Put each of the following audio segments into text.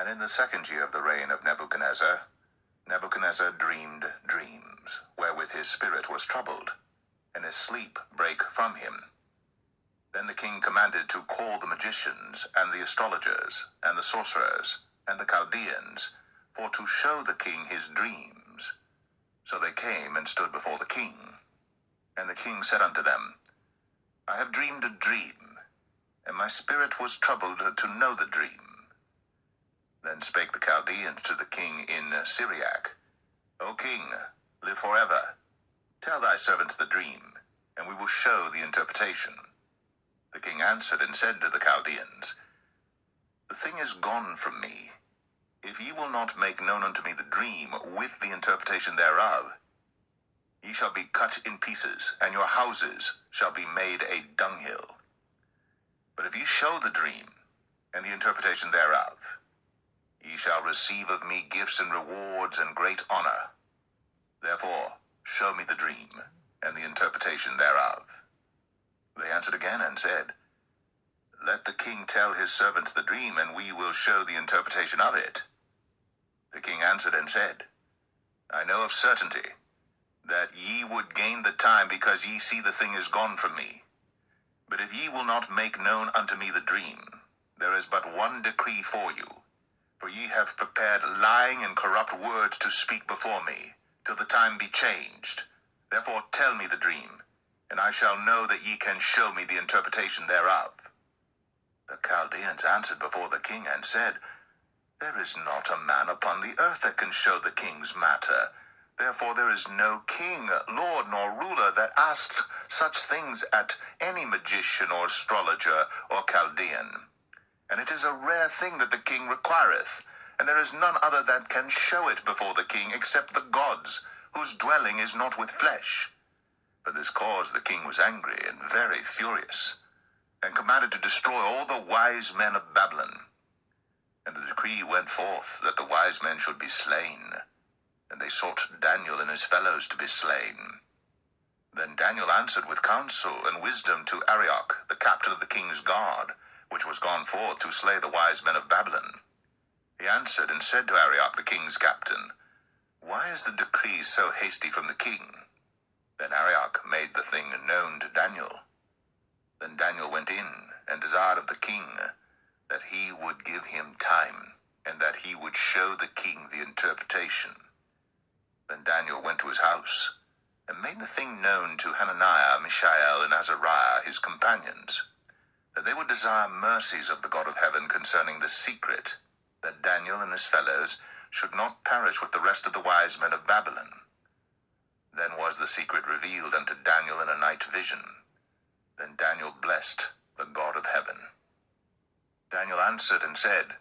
And in the 2nd year of the reign of Nebuchadnezzar, Nebuchadnezzar dreamed dreams, wherewith his spirit was troubled, and his sleep brake from him. Then the king commanded to call the magicians, and the astrologers, and the sorcerers, and the Chaldeans, for to show the king his dreams. So they came and stood before the king. And the king said unto them, I have dreamed a dream, and my spirit was troubled to know the dream. Then spake the Chaldeans to the king in Syriac, O king, live forever. Tell thy servants the dream, and we will show the interpretation. The king answered and said to the Chaldeans, The thing is gone from me. If ye will not make known unto me the dream with the interpretation thereof, ye shall be cut in pieces, and your houses shall be made a dunghill. But if ye show the dream and the interpretation thereof, ye shall receive of me gifts and rewards and great honor. Therefore show me the dream and the interpretation thereof. They answered again and said, Let the king tell his servants the dream, and we will show the interpretation of it. The king answered and said, I know of certainty that ye would gain the time, because ye see the thing is gone from me. But if ye will not make known unto me the dream, there is but one decree for you. For ye have prepared lying and corrupt words to speak before me, till the time be changed. Therefore tell me the dream, and I shall know that ye can show me the interpretation thereof. The Chaldeans answered before the king and said, There is not a man upon the earth that can show the king's matter. Therefore there is no king, lord, nor ruler that asked such things at any magician or astrologer or Chaldean. And it is a rare thing that the king requireth, and there is none other that can show it before the king except the gods, whose dwelling is not with flesh. For this cause the king was angry and very furious, and commanded to destroy all the wise men of Babylon. And the decree went forth that the wise men should be slain, and they sought Daniel and his fellows to be slain. Then Daniel answered with counsel and wisdom to Arioch, the captain of the king's guard, which was gone forth to slay the wise men of Babylon. He answered and said to Arioch, the king's captain, Why is the decree so hasty from the king? Then Arioch made the thing known to Daniel. Then Daniel went in and desired of the king that he would give him time, and that he would show the king the interpretation. Then Daniel went to his house, and made the thing known to Hananiah, Mishael, and Azariah, his companions, that they would desire mercies of the God of heaven concerning the secret, that Daniel and his fellows should not perish with the rest of the wise men of Babylon. Then was the secret revealed unto Daniel in a night vision. Then Daniel blessed the God of heaven. Daniel answered and said,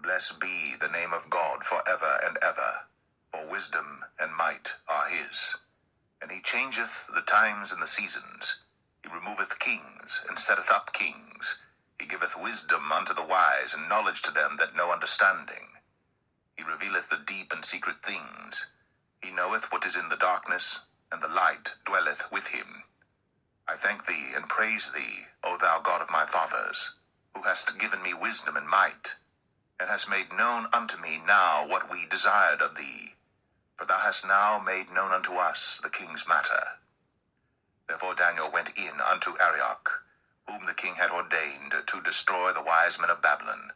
Blessed be the name of God for ever and ever, for wisdom and might are his. And he changeth the times and the seasons. He removeth kings, and setteth up kings. He giveth wisdom unto the wise, and knowledge to them that know understanding. He revealeth the deep and secret things. He knoweth what is in the darkness, and the light dwelleth with him. I thank thee and praise thee, O thou God of my fathers, who hast given me wisdom and might, and hast made known unto me now what we desired of thee. For thou hast now made known unto us the king's matter. Therefore Daniel went in unto Arioch, whom the king had ordained to destroy the wise men of Babylon.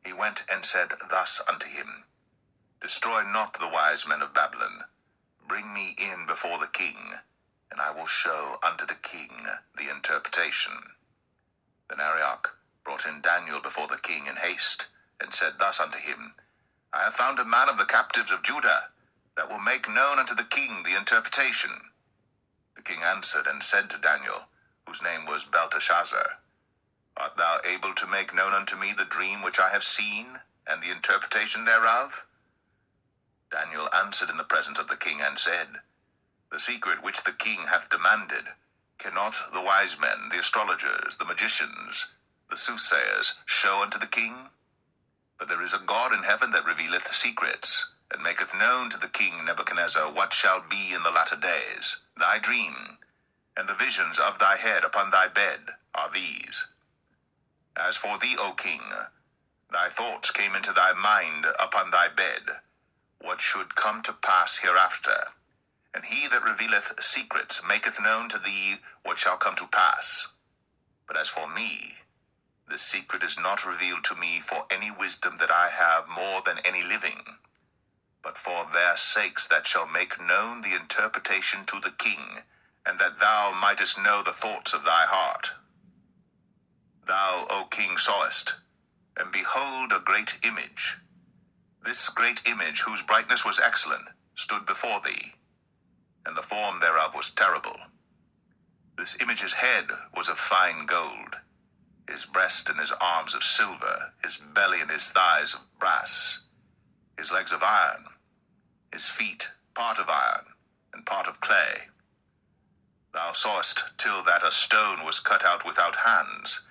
He went and said thus unto him, Destroy not the wise men of Babylon. Bring me in before the king, and I will show unto the king the interpretation. Then Arioch brought in Daniel before the king in haste, and said thus unto him, I have found a man of the captives of Judah, that will make known unto the king the interpretation. The king answered and said to Daniel, whose name was Belteshazzar, Art thou able to make known unto me the dream which I have seen, and the interpretation thereof? Daniel answered in the presence of the king and said, The secret which the king hath demanded, cannot the wise men, the astrologers, the magicians, the soothsayers, show unto the king? But there is a God in heaven that revealeth secrets, and maketh known to the king Nebuchadnezzar what shall be in the latter days. Thy dream, and the visions of thy head upon thy bed, are these. As for thee, O king, Thy thoughts came into thy mind upon thy bed, what should come to pass hereafter. And he that revealeth secrets maketh known to thee what shall come to pass. But as for me, the secret is not revealed to me for any wisdom that I have more than any living, but for their sakes that shall make known the interpretation to the king, and that thou mightest know the thoughts of thy heart. Thou, O king, sawest, and behold a great image. This great image, whose brightness was excellent, stood before thee, and the form thereof was terrible. This image's head was of fine gold, his breast and his arms of silver, his belly and his thighs of brass, his legs of iron, his feet part of iron and part of clay. Thou sawest till that a stone was cut out without hands,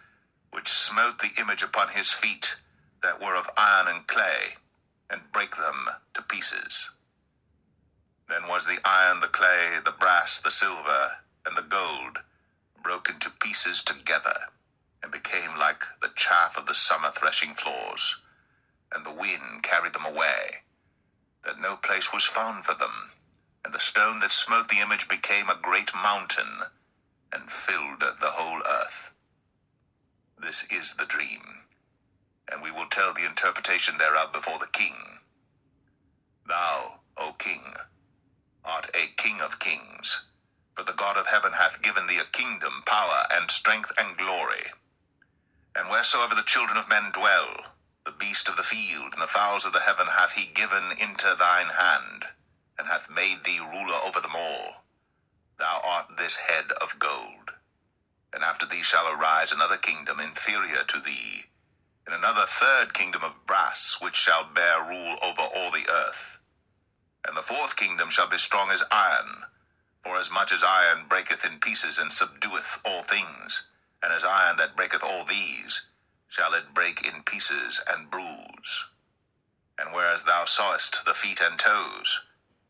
which smote the image upon his feet that were of iron and clay, and brake them to pieces. Then was the iron, the clay, the brass, the silver, and the gold broken to pieces together, and became like the chaff of the summer threshing floors, and the wind carried them away, that no place was found for them. And the stone that smote the image became a great mountain, and filled the whole earth. This is the dream, and we will tell the interpretation thereof before the king. Thou, O king, art a king of kings, for the God of heaven hath given thee a kingdom, power, and strength, and glory. And wheresoever the children of men dwell, the beast of the field and the fowls of the heaven hath he given into thine hand, and hath made thee ruler over them all. Thou art this head of gold. And after thee shall arise another kingdom inferior to thee, and another third kingdom of brass, which shall bear rule over all the earth. And the fourth kingdom shall be strong as iron, for as much as iron breaketh in pieces and subdueth all things, and as iron that breaketh all these, shall it break in pieces and bruise. And whereas thou sawest the feet and toes,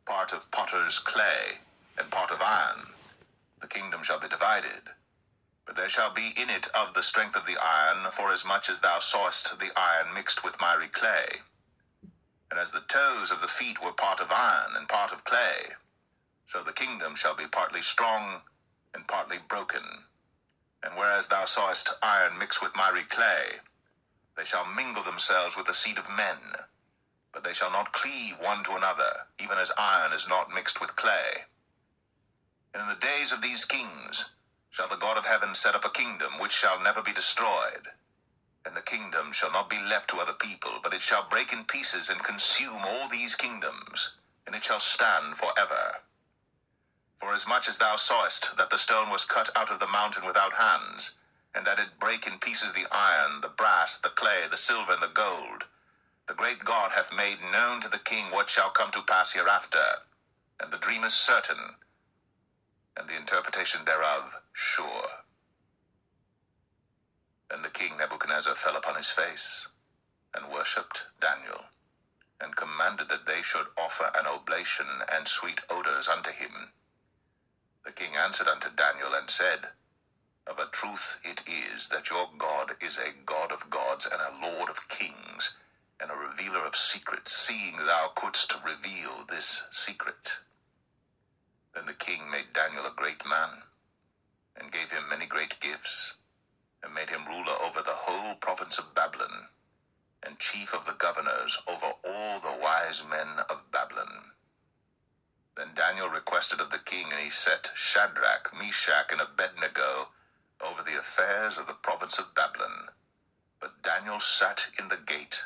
part of potter's clay, and part of iron, the kingdom shall be divided. But there shall be in it of the strength of the iron, forasmuch as thou sawest the iron mixed with miry clay. And as the toes of the feet were part of iron and part of clay, so the kingdom shall be partly strong and partly broken. And whereas thou sawest iron mixed with miry clay, they shall mingle themselves with the seed of men, but they shall not cleave one to another, even as iron is not mixed with clay. And in the days of these kings shall the God of heaven set up a kingdom which shall never be destroyed. And the kingdom shall not be left to other people, but it shall break in pieces and consume all these kingdoms, and it shall stand forever. Forasmuch as thou sawest that the stone was cut out of the mountain without hands, and that it brake in pieces the iron, the brass, the clay, the silver, and the gold, the great God hath made known to the king what shall come to pass hereafter, and the dream is certain, and the interpretation thereof sure. Then the king Nebuchadnezzar fell upon his face, and worshipped Daniel, and commanded that they should offer an oblation and sweet odors unto him. The king answered unto Daniel, and said, Of a truth it is that your God is a God of gods, and a Lord of kings, and a revealer of secrets, seeing thou couldst reveal this secret. Then the king made Daniel a great man, and gave him many great gifts, and made him ruler over the whole province of Babylon, and chief of the governors over all the wise men of Babylon. Then Daniel requested of the king, and he set Shadrach, Meshach, and Abednego over the affairs of the province of Babylon. But Daniel sat in the gate,